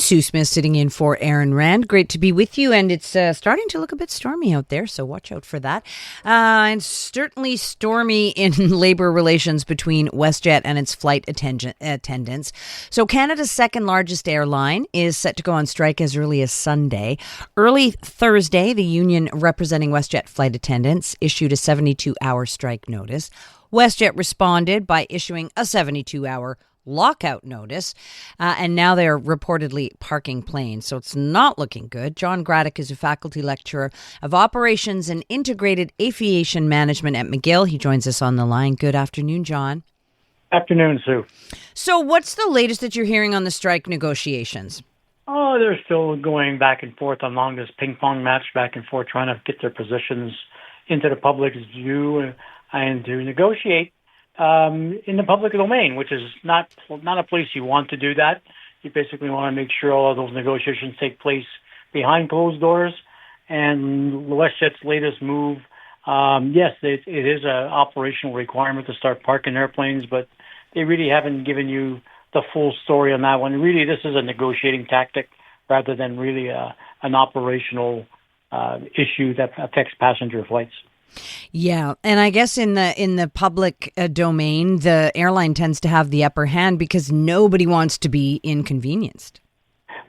Sue Smith sitting in for Aaron Rand. Great to be with you. And it's starting to look a bit stormy out there, so watch out for that. And certainly stormy in labor relations between WestJet and its flight attendants. So Canada's second largest airline is set to go on strike as early as Sunday. Early Thursday, the union representing WestJet flight attendants issued a 72-hour strike notice. WestJet responded by issuing a 72-hour lockout notice, and now they're reportedly parking planes, so it's not looking good. John Gradek is a faculty lecturer of operations and integrated aviation management at McGill. He joins us on the line. Good afternoon, John. Afternoon, Sue. So what's the latest that you're hearing on the strike negotiations? Oh, they're still going back and forth along this ping pong match, back and forth, trying to get their positions into the public's view and to negotiate in the public domain, which is not a place you want to do that. You basically want to make sure all of those negotiations take place behind closed doors. And WestJet's latest move, yes, it is an operational requirement to start parking airplanes, but they really haven't given you the full story on that one. Really, this is a negotiating tactic rather than really an operational issue that affects passenger flights. Yeah, and I guess in the public domain, the airline tends to have the upper hand because nobody wants to be inconvenienced.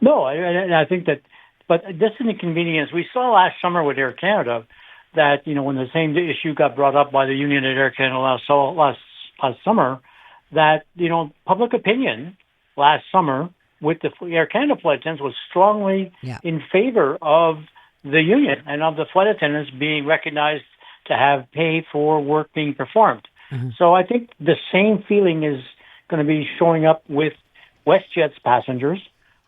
No, I think that, but this inconvenience we saw last summer with Air Canada, that when the same issue got brought up by the union at Air Canada last summer, that public opinion last summer with the Air Canada flight attendants was strongly in favor of the union and of the flight attendants being recognized to have pay for work being performed. Mm-hmm. So I think the same feeling is going to be showing up with WestJet's passengers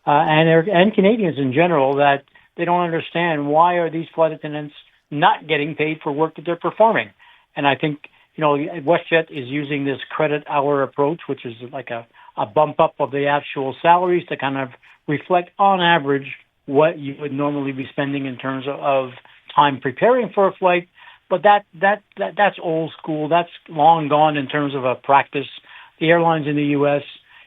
and Canadians in general, that they don't understand why are these flight attendants not getting paid for work that they're performing. And I think WestJet is using this credit hour approach, which is like a bump up of the actual salaries to kind of reflect on average what you would normally be spending in terms of time preparing for a flight. But that's old school. That's long gone in terms of a practice. The airlines in the U.S.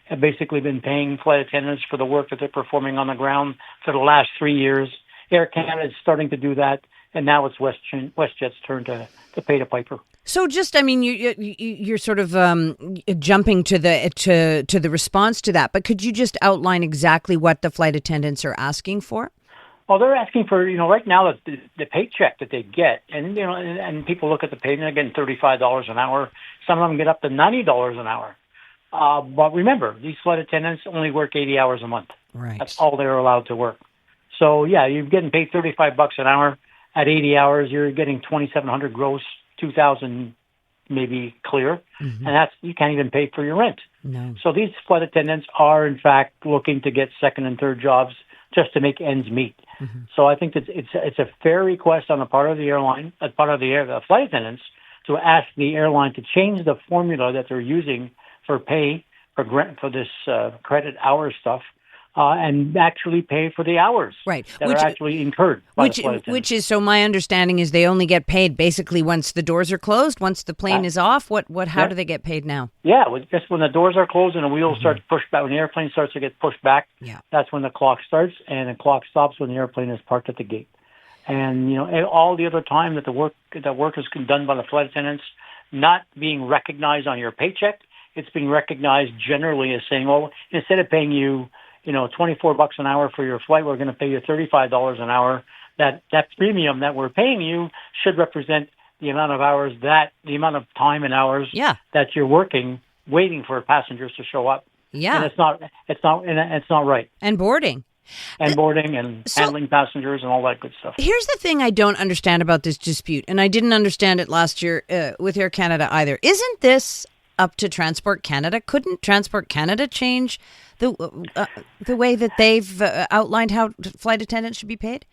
have basically been paying flight attendants for the work that they're performing on the ground for the last 3 years. Air Canada is starting to do that, and now it's WestJet's turn to pay the piper. So you're sort of jumping to the response to that, but could you just outline exactly what the flight attendants are asking for? Well, they're asking for, right now the paycheck that they get, and and people look at the pay, and they're getting $35 an hour. Some of them get up to $90 an hour. But remember, these flight attendants only work 80 hours a month. Right. That's all they're allowed to work. So yeah, you're getting paid $35 an hour at 80 hours. You're getting $2,700 gross, $2,000 maybe clear, and you can't even pay for your rent. No. So these flight attendants are in fact looking to get second and third jobs just to make ends meet. Mm-hmm. So I think that it's a fair request on the part of the airline, as part of the flight attendants, to ask the airline to change the formula that they're using for pay for this credit hour stuff, and actually pay for the hours that are actually incurred by the flight attendants. Which is, so my understanding is they only get paid basically once the doors are closed, once the plane is off. How do they get paid now? Yeah, just when the doors are closed and the wheels start to push back, when the airplane starts to get pushed back, that's when the clock starts, and the clock stops when the airplane is parked at the gate. And all the other time that the work is done by the flight attendants, not being recognized on your paycheck, it's being recognized generally as saying, well, instead of paying you $24 an hour for your flight, we're going to pay you $35 an hour. That premium that we're paying you should represent the amount of hours the amount of time and hours that you're working, waiting for passengers to show up. Yeah. And it's not right. And boarding. And handling passengers and all that good stuff. Here's the thing I don't understand about this dispute, and I didn't understand it last year with Air Canada either. Isn't this up to Transport Canada? Couldn't Transport Canada change the way that they've outlined how flight attendants should be paid?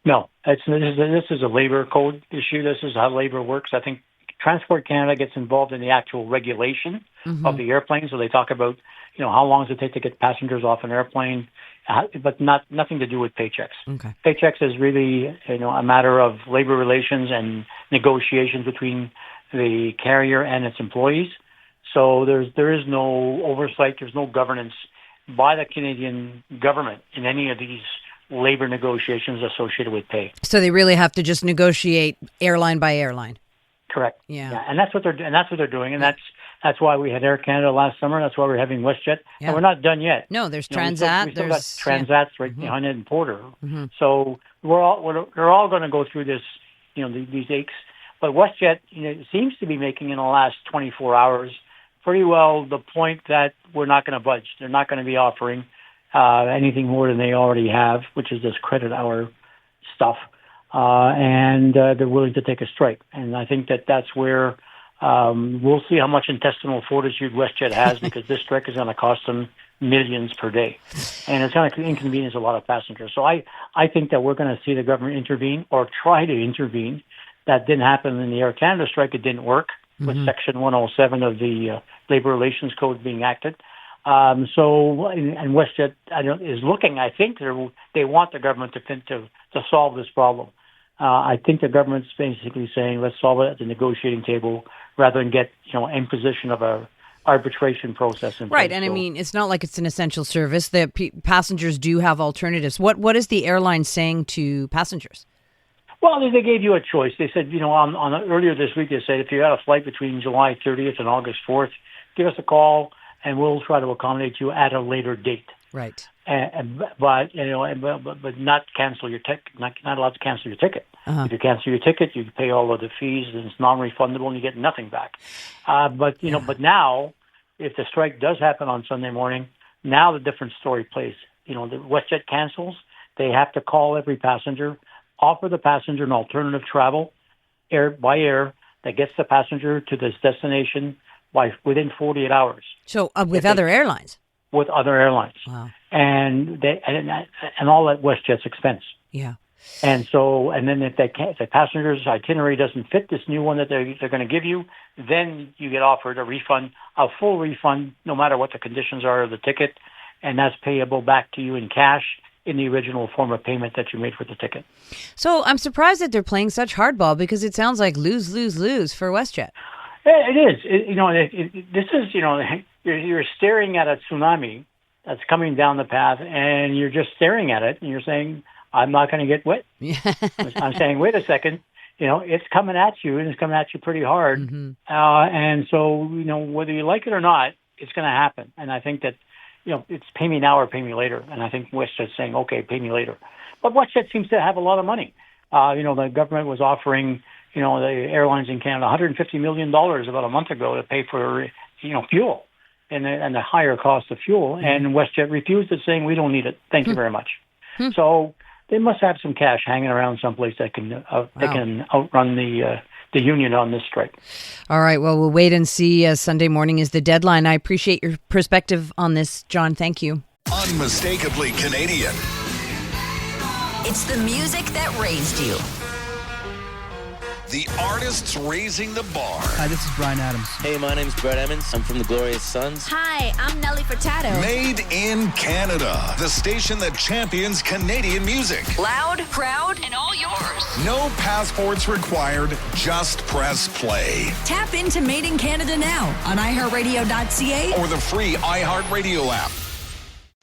No, this is a labor code issue. This is how labor works. I think Transport Canada gets involved in the actual regulation of the airplane. So they talk about how long does it take to get passengers off an airplane, but nothing to do with paychecks. Okay. Paychecks is really a matter of labor relations and negotiations between the carrier and its employees. So there is no oversight. There's no governance by the Canadian government in any of these labor negotiations associated with pay. So they really have to just negotiate airline by airline. Correct. Yeah. And that's what they're doing, and that's why we had Air Canada last summer. That's why we're having WestJet, and we're not done yet. No, there's Transat. We still got Transats right Mm-hmm. behind it and Porter. Mm-hmm. So we're all going to go through this, these aches. But WestJet, seems to be making in the last 24 hours pretty well the point that we're not going to budge. They're not going to be offering anything more than they already have, which is this credit hour stuff. And they're willing to take a strike. And I think that's where we'll see how much intestinal fortitude WestJet has, because this strike is going to cost them millions per day. And it's going to inconvenience a lot of passengers. So I think that we're going to see the government intervene or try to intervene. That didn't happen in the Air Canada strike. It didn't work with Section 107 of the Labor Relations Code being acted. And WestJet is looking. I think they want the government to solve this problem. I think the government's basically saying, let's solve it at the negotiating table rather than get imposition of a arbitration process. Right, and I mean, it's not like it's an essential service. The passengers do have alternatives. What is the airline saying to passengers? Well, they gave you a choice. They said, on earlier this week, they said if you had a flight between July 30th and August 4th, give us a call and we'll try to accommodate you at a later date. Right. But not cancel your ticket. Not allowed to cancel your ticket. Uh-huh. If you cancel your ticket, you pay all of the fees, and it's non-refundable, and you get nothing back. But now, if the strike does happen on Sunday morning, now the different story plays. The WestJet cancels. They have to call every passenger, offer the passenger an alternative travel, air that gets the passenger to this destination within 48 hours. So with other airlines. With other airlines. Wow. And all at WestJet's expense. Yeah. And then if the passenger's itinerary doesn't fit this new one that they're going to give you, then you get offered a full refund, no matter what the conditions are of the ticket, and that's payable back to you in cash in the original form of payment that you made for the ticket. So I'm surprised that they're playing such hardball, because it sounds like lose, lose, lose for WestJet. It is. This is, you're staring at a tsunami that's coming down the path, and you're just staring at it, and you're saying, I'm not going to get wet. I'm saying, wait a second, it's coming at you, and it's coming at you pretty hard. Mm-hmm. And so, whether you like it or not, it's going to happen. And I think that, it's pay me now or pay me later. And I think WestJet's saying, okay, pay me later. But WestJet seems to have a lot of money. The government was offering, the airlines in Canada $150 million about a month ago to pay for, fuel and the higher cost of fuel. Mm-hmm. And WestJet refused it, saying, we don't need it. Thank you very much. Mm-hmm. So they must have some cash hanging around someplace that can outrun the union on this strike. All right. Well, we'll wait and see. Sunday morning is the deadline. I appreciate your perspective on this, John. Thank you. Unmistakably Canadian. It's the music that raised you. The artists raising the bar. Hi, this is Brian Adams. Hey, my name's Brett Emmons. I'm from the Glorious Sons. Hi, I'm Nelly Furtado. Made in Canada. The station that champions Canadian music. Loud, proud, and all yours. No passports required. Just press play. Tap into Made in Canada now on iHeartRadio.ca or the free iHeartRadio app.